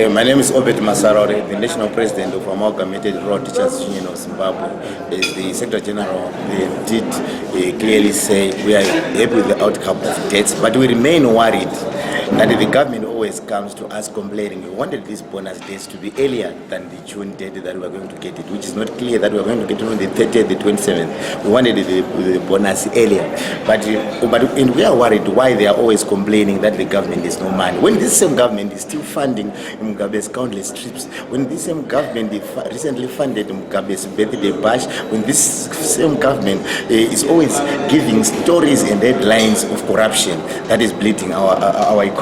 My name is Obed Masarore, the National President of Amalgamated Rural Teachers Union of Zimbabwe. As the Secretary General did clearly say, we are happy with the outcome of dates, but we remain worried that the government always comes to us complaining. We wanted these bonus dates to be earlier than the June date that we are going to get it, which is not clear that we are going to get it on the 30th, the 27th. We wanted the bonus earlier. But we are worried why they are always complaining that the government is no money. When this same government is still funding Mugabe's countless trips, when this same government recently funded Mugabe's birthday bash, when this same government is always giving stories and headlines of corruption that is bleeding our economy.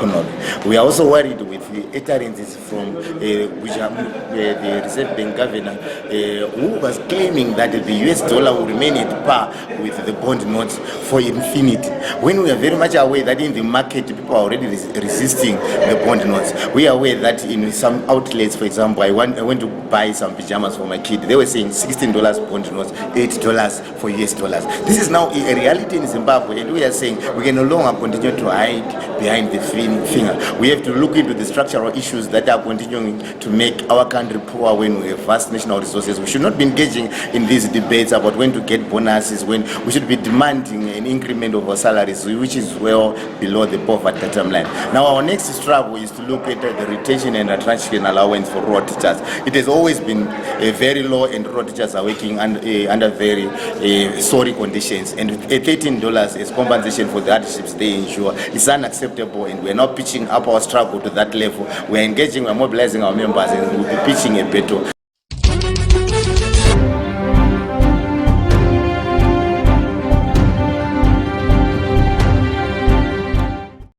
We are also worried with the utterances from the Reserve Bank governor who was claiming that the US dollar will remain at par with the bond notes for infinity, when we are very much aware that in the market people are already resisting the bond notes. We are aware that in some outlets, for example, I went to buy some pajamas for my kid. They were saying $16 bond notes, $8 for US dollars. This is now a reality in Zimbabwe, and we are saying we can no longer continue to hide behind the finger. We have to look into the structural issues that are continuing to make our country poor when we have vast national resources. We should not be engaging in these debates about when to get bonuses, when we should be demanding an increment of our salaries, which is well below the poverty line. Now, our next struggle is to look at the retention and attraction allowance for rural teachers. It has always been very low, and rural teachers are working under very sorry conditions. And $13 as compensation for the hardships they endure is unacceptable, and we're not pitching up our struggle to that level. We're engaging, we're mobilizing our members, and we'll be pitching a battle.